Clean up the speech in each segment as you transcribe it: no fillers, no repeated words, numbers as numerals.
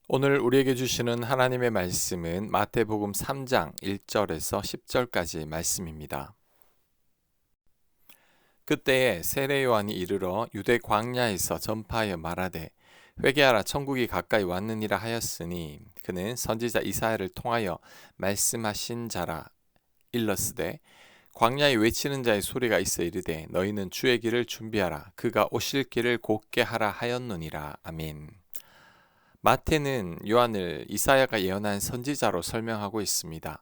오늘 우리에게 주시는 하나님의 말씀은 마태복음 3장 1절에서 10절까지 말씀입니다. 그때에 세례 요한이 이르러 유대 광야에서 전파하여 말하되 회개하라 천국이 가까이 왔느니라 하였으니 그는 선지자 이사야를 통하여 말씀하신 자라. 일러스되 광야에 외치는 자의 소리가 있어 이르되 너희는 주의 길을 준비하라 그가 오실 길을 곧게 하라 하였느니라. 아멘. 마태는 요한을 이사야가 예언한 선지자로 설명하고 있습니다.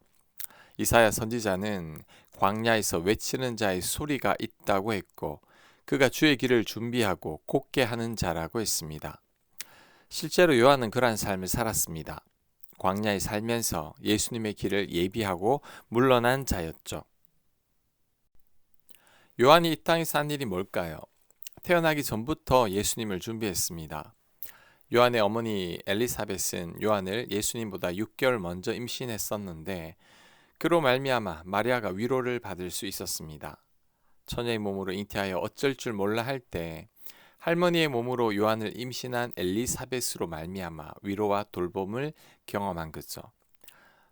이사야 선지자는 광야에서 외치는 자의 소리가 있다고 했고 그가 주의 길을 준비하고 곧게 하는 자라고 했습니다. 실제로 요한은 그러한 삶을 살았습니다. 광야에 살면서 예수님의 길을 예비하고 물러난 자였죠. 요한이 이 땅에서 한 일이 뭘까요? 태어나기 전부터 예수님을 준비했습니다. 요한의 어머니 엘리사벳은 요한을 예수님보다 6개월 먼저 임신했었는데 그로 말미암아 마리아가 위로를 받을 수 있었습니다. 처녀의 몸으로 잉태하여 어쩔 줄 몰라 할 때 할머니의 몸으로 요한을 임신한 엘리사벳으로 말미암아 위로와 돌봄을 경험한 거죠.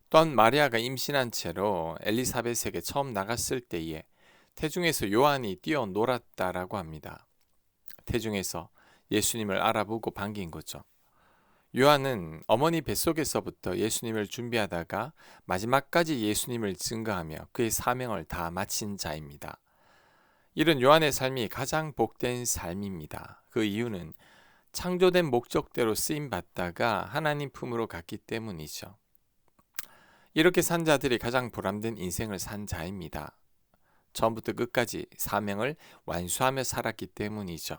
또한 마리아가 임신한 채로 엘리사벳에게 처음 나갔을 때에 태중에서 요한이 뛰어놀았다라고 합니다. 태중에서 예수님을 알아보고 반긴 거죠. 요한은 어머니 뱃속에서부터 예수님을 준비하다가 마지막까지 예수님을 증거하며 그의 사명을 다 마친 자입니다. 이런 요한의 삶이 가장 복된 삶입니다. 그 이유는 창조된 목적대로 쓰임 받다가 하나님 품으로 갔기 때문이죠. 이렇게 산 자들이 가장 보람된 인생을 산 자입니다. 처음부터 끝까지 사명을 완수하며 살았기 때문이죠.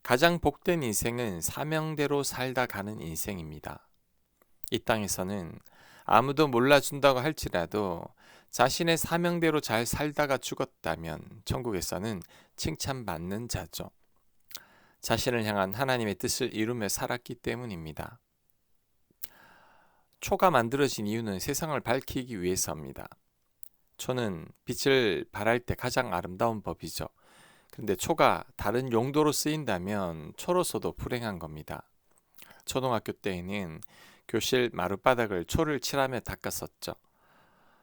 가장 복된 인생은 사명대로 살다 가는 인생입니다. 이 땅에서는 아무도 몰라준다고 할지라도 자신의 사명대로 잘 살다가 죽었다면 천국에서는 칭찬받는 자죠. 자신을 향한 하나님의 뜻을 이루며 살았기 때문입니다. 초가 만들어진 이유는 세상을 밝히기 위해서입니다. 초는 빛을 발할 때 가장 아름다운 법이죠. 그런데 초가 다른 용도로 쓰인다면 초로서도 불행한 겁니다. 초등학교 때에는 교실 마룻바닥을 초를 칠하며 닦았었죠.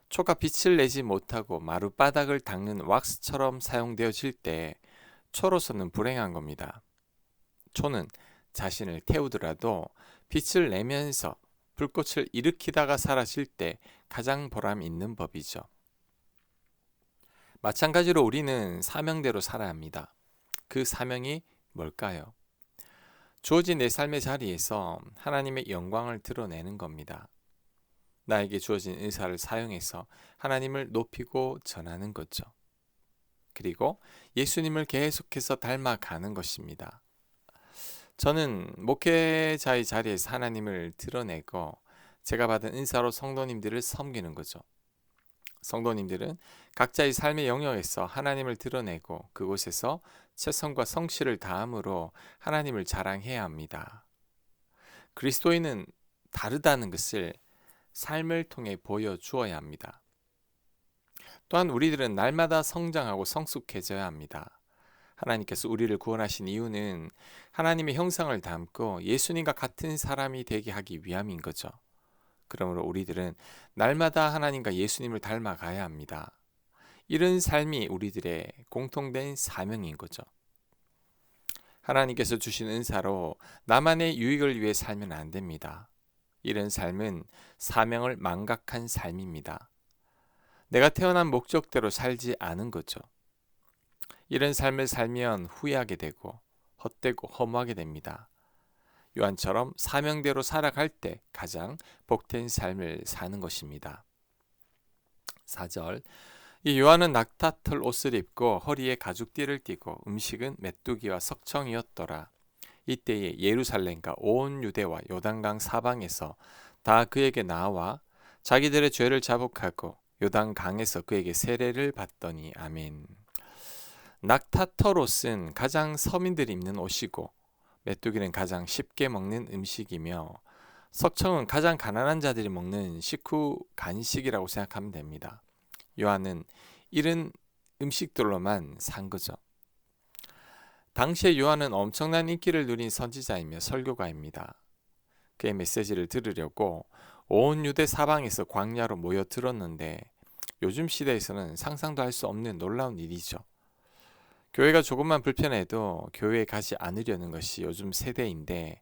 초가 빛을 내지 못하고 마룻바닥을 닦는 왁스처럼 사용되어질 때 초로서는 불행한 겁니다. 초는 자신을 태우더라도 빛을 내면서 불꽃을 일으키다가 사라질 때 가장 보람 있는 법이죠. 마찬가지로 우리는 사명대로 살아야 합니다. 그 사명이 뭘까요? 주어진 내 삶의 자리에서 하나님의 영광을 드러내는 겁니다. 나에게 주어진 은사를 사용해서 하나님을 높이고 전하는 거죠. 그리고 예수님을 계속해서 닮아가는 것입니다. 저는 목회자의 자리에서 하나님을 드러내고 제가 받은 은사로 성도님들을 섬기는 거죠. 성도님들은 각자의 삶의 영역에서 하나님을 드러내고 그곳에서 최선과 성실을 다함으로 하나님을 자랑해야 합니다. 그리스도인은 다르다는 것을 삶을 통해 보여주어야 합니다. 또한 우리들은 날마다 성장하고 성숙해져야 합니다. 하나님께서 우리를 구원하신 이유는 하나님의 형상을 담고 예수님과 같은 사람이 되게 하기 위함인 거죠. 그러므로 우리들은 날마다 하나님과 예수님을 닮아가야 합니다. 이런 삶이 우리들의 공통된 사명인 거죠. 하나님께서 주신 은사로 나만의 유익을 위해 살면 안 됩니다. 이런 삶은 사명을 망각한 삶입니다. 내가 태어난 목적대로 살지 않은 거죠. 이런 삶을 살면 후회하게 되고 헛되고 허무하게 됩니다. 요한처럼 사명대로 살아갈 때 가장 복된 삶을 사는 것입니다. 4절 이 요한은 낙타털 옷을 입고 허리에 가죽띠를 띠고 음식은 메뚜기와 석청이었더라. 이때에 예루살렘과 온 유대와 요단강 사방에서 다 그에게 나와 자기들의 죄를 자복하고 요단강에서 그에게 세례를 받더니 아멘. 낙타털 옷은 가장 서민들이 입는 옷이고 메뚜기는 가장 쉽게 먹는 음식이며 석청은 가장 가난한 자들이 먹는 식후 간식이라고 생각하면 됩니다. 요한은 이런 음식들로만 산 거죠. 당시에 요한은 엄청난 인기를 누린 선지자이며 설교가입니다. 그의 메시지를 들으려고 온 유대 사방에서 광야로 모여들었는데 요즘 시대에서는 상상도 할 수 없는 놀라운 일이죠. 교회가 조금만 불편해도 교회에 가지 않으려는 것이 요즘 세대인데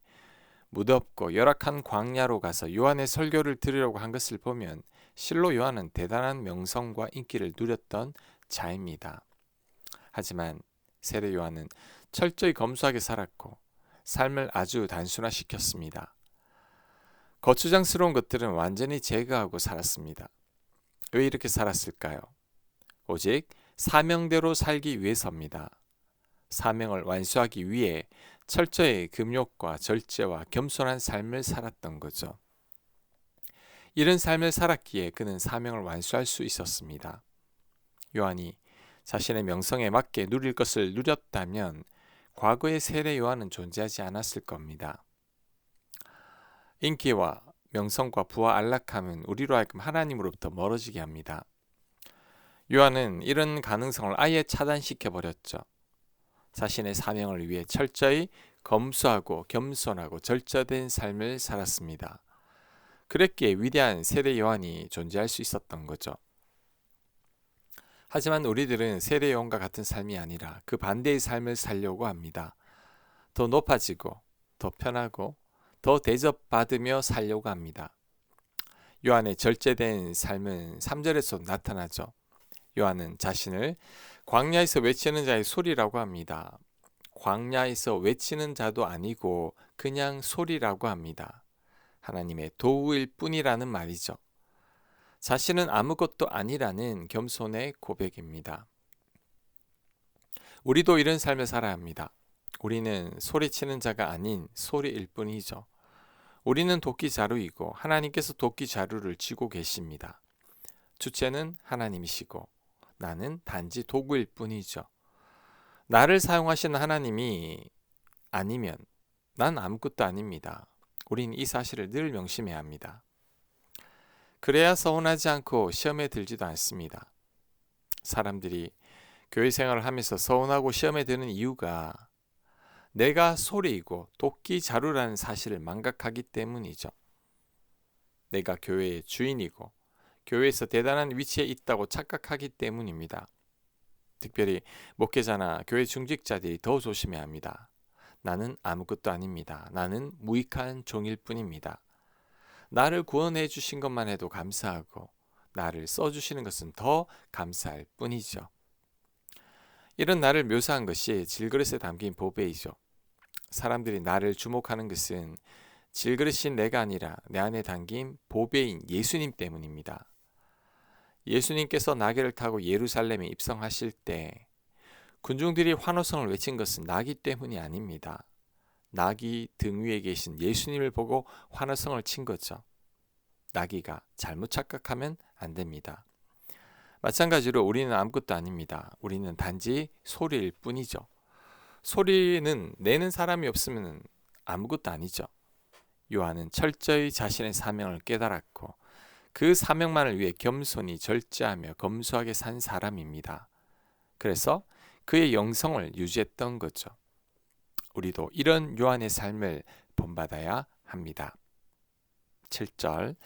무덥고 열악한 광야로 가서 요한의 설교를 들으려고 한 것을 보면 실로 요한은 대단한 명성과 인기를 누렸던 자입니다. 하지만 세례 요한은 철저히 검소하게 살았고 삶을 아주 단순화시켰습니다. 거추장스러운 것들은 완전히 제거하고 살았습니다. 왜 이렇게 살았을까요? 오직 사명대로 살기 위해서입니다. 사명을 완수하기 위해 철저히 금욕과 절제와 겸손한 삶을 살았던 거죠. 이런 삶을 살았기에 그는 사명을 완수할 수 있었습니다. 요한이 자신의 명성에 맞게 누릴 것을 누렸다면 과거의 세례 요한은 존재하지 않았을 겁니다. 인기와 명성과 부와 안락함은 우리로 하여금 하나님으로부터 멀어지게 합니다. 요한은 이런 가능성을 아예 차단시켜 버렸죠. 자신의 사명을 위해 철저히 검소하고 겸손하고 절제된 삶을 살았습니다. 그랬기에 위대한 세례 요한이 존재할 수 있었던 거죠. 하지만 우리들은 세례 요한과 같은 삶이 아니라 그 반대의 삶을 살려고 합니다. 더 높아지고 더 편하고 더 대접받으며 살려고 합니다. 요한의 절제된 삶은 3절에서 나타나죠. 요한은 자신을 광야에서 외치는 자의 소리라고 합니다. 광야에서 외치는 자도 아니고 그냥 소리라고 합니다. 하나님의 도구일 뿐이라는 말이죠. 자신은 아무것도 아니라는 겸손의 고백입니다. 우리도 이런 삶을 살아야 합니다. 우리는 소리치는 자가 아닌 소리일 뿐이죠. 우리는 도끼 자루이고 하나님께서 도끼 자루를 쥐고 계십니다. 주체는 하나님이시고 나는 단지 도구일 뿐이죠. 나를 사용하시는 하나님이 아니면 난 아무것도 아닙니다. 우린 이 사실을 늘 명심해야 합니다. 그래야 서운하지 않고 시험에 들지도 않습니다. 사람들이 교회 생활을 하면서 서운하고 시험에 드는 이유가 내가 소리이고 도끼 자루라는 사실을 망각하기 때문이죠. 내가 교회의 주인이고 교회에서 대단한 위치에 있다고 착각하기 때문입니다. 특별히 목회자나 교회 중직자들이 더 조심해야 합니다. 나는 아무것도 아닙니다. 나는 무익한 종일 뿐입니다. 나를 구원해 주신 것만 해도 감사하고 나를 써주시는 것은 더 감사할 뿐이죠. 이런 나를 묘사한 것이 질그릇에 담긴 보배이죠. 사람들이 나를 주목하는 것은 질그릇인 내가 아니라 내 안에 담긴 보배인 예수님 때문입니다. 예수님께서 나귀를 타고 예루살렘에 입성하실 때 군중들이 환호성을 외친 것은 나귀 때문이 아닙니다. 나귀 등 위에 계신 예수님을 보고 환호성을 친 거죠. 나귀가 잘못 착각하면 안 됩니다. 마찬가지로 우리는 아무것도 아닙니다. 우리는 단지 소리일 뿐이죠. 소리는 내는 사람이 없으면 아무것도 아니죠. 요한은 철저히 자신의 사명을 깨달았고 그 사명만을 위해 겸손히 절제하며 검소하게 산 사람입니다. 그래서 그의 영성을 유지했던 거죠. 우리도 이런 요한의 삶을 본받아야 합니다. 7절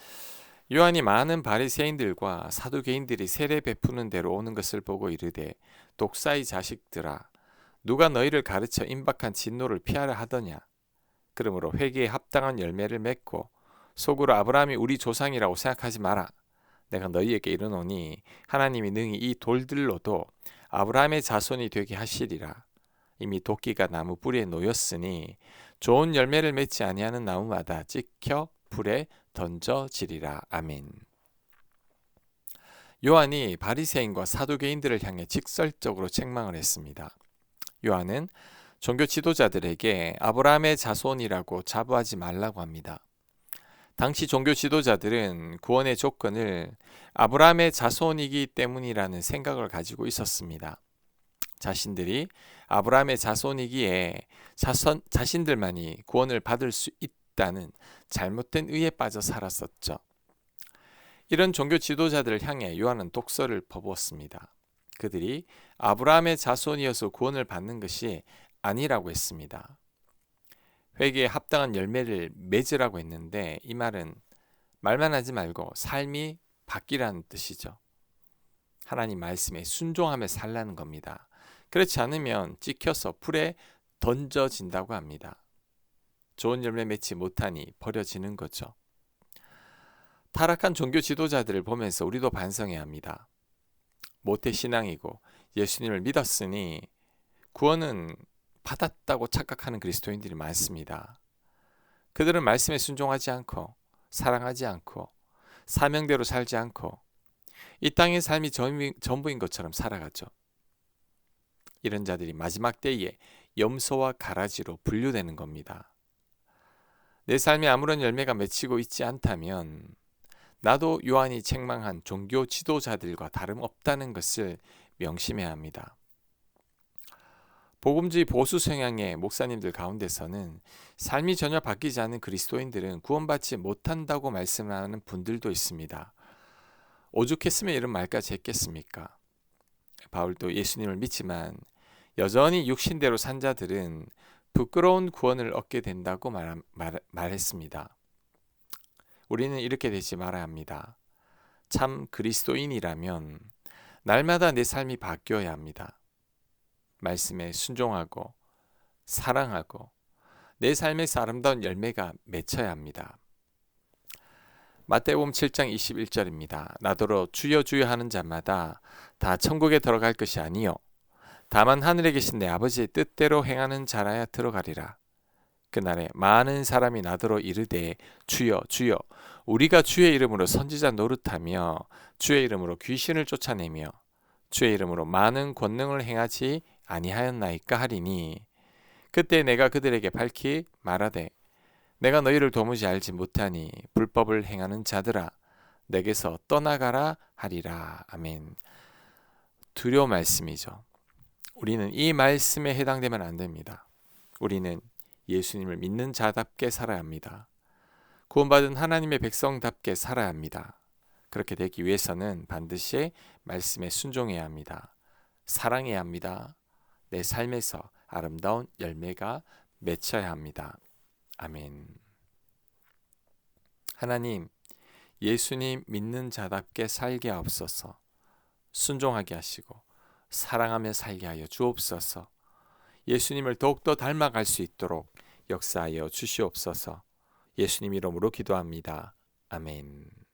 요한이 많은 바리새인들과 사두개인들이 세례 베푸는 데로 오는 것을 보고 이르되 독사의 자식들아 누가 너희를 가르쳐 임박한 진노를 피하려 하더냐 그러므로 회개에 합당한 열매를 맺고 속으로 아브라함이 우리 조상이라고 생각하지 마라. 내가 너희에게 이르노니 하나님이 능히 이 돌들로도 아브라함의 자손이 되게 하시리라. 이미 도끼가 나무 뿌리에 놓였으니 좋은 열매를 맺지 아니하는 나무마다 찍혀 불에 던져지리라. 아멘. 요한이 바리새인과 사두개인들을 향해 직설적으로 책망을 했습니다. 요한은 종교 지도자들에게 아브라함의 자손이라고 자부하지 말라고 합니다. 당시 종교 지도자들은 구원의 조건을 아브라함의 자손이기 때문이라는 생각을 가지고 있었습니다. 자신들이 아브라함의 자손이기에 자신들만이 구원을 받을 수 있다는 잘못된 의에 빠져 살았었죠. 이런 종교 지도자들을 향해 요한은 독설을 퍼부었습니다. 그들이 아브라함의 자손이어서 구원을 받는 것이 아니라고 했습니다. 회개에 합당한 열매를 맺으라고 했는데 이 말은 말만 하지 말고 삶이 바뀌라는 뜻이죠. 하나님 말씀에 순종하며 살라는 겁니다. 그렇지 않으면 찍혀서 불에 던져진다고 합니다. 좋은 열매 맺지 못하니 버려지는 거죠. 타락한 종교 지도자들을 보면서 우리도 반성해야 합니다. 모태신앙이고 예수님을 믿었으니 구원은 받았다고 착각하는 그리스도인들이 많습니다. 그들은 말씀에 순종하지 않고 사랑하지 않고 사명대로 살지 않고 이 땅의 삶이 전부인 것처럼 살아가죠. 이런 자들이 마지막 때에 염소와 가라지로 분류되는 겁니다. 내 삶에 아무런 열매가 맺히고 있지 않다면 나도 요한이 책망한 종교 지도자들과 다름없다는 것을 명심해야 합니다. 복음주의 보수 성향의 목사님들 가운데서는 삶이 전혀 바뀌지 않은 그리스도인들은 구원받지 못한다고 말씀하는 분들도 있습니다. 오죽했으면 이런 말까지 했겠습니까? 바울도 예수님을 믿지만 여전히 육신대로 산 자들은 부끄러운 구원을 얻게 된다고 말했습니다. 우리는 이렇게 되지 말아야 합니다. 참 그리스도인이라면 날마다 내 삶이 바뀌어야 합니다. 말씀에 순종하고 사랑하고 내 삶에서 아름다운 열매가 맺혀야 합니다. 마태복음 7장 21절입니다. 나더러 주여 주여 하는 자마다 다 천국에 들어갈 것이 아니요 다만 하늘에 계신 내 아버지의 뜻대로 행하는 자라야 들어가리라. 그날에 많은 사람이 나더러 이르되 주여 주여 우리가 주의 이름으로 선지자 노릇하며 주의 이름으로 귀신을 쫓아내며 주의 이름으로 많은 권능을 행하지 아니하였나이까 하리니 그때 내가 그들에게 밝히 말하되 내가 너희를 도무지 알지 못하니 불법을 행하는 자들아 내게서 떠나가라 하리라. 아멘. 두려운 말씀이죠. 우리는 이 말씀에 해당되면 안 됩니다. 우리는 예수님을 믿는 자답게 살아야 합니다. 구원받은 하나님의 백성답게 살아야 합니다. 그렇게 되기 위해서는 반드시 말씀에 순종해야 합니다. 사랑해야 합니다. 내 삶에서 아름다운 열매가 맺혀야 합니다. 아멘. 하나님, 예수님 믿는 자답게 살게 하옵소서. 순종하게 하시고 사랑하며 살게 하여 주옵소서. 예수님을 더욱더 닮아갈 수 있도록 역사하여 주시옵소서. 예수님 이름으로 기도합니다. 아멘.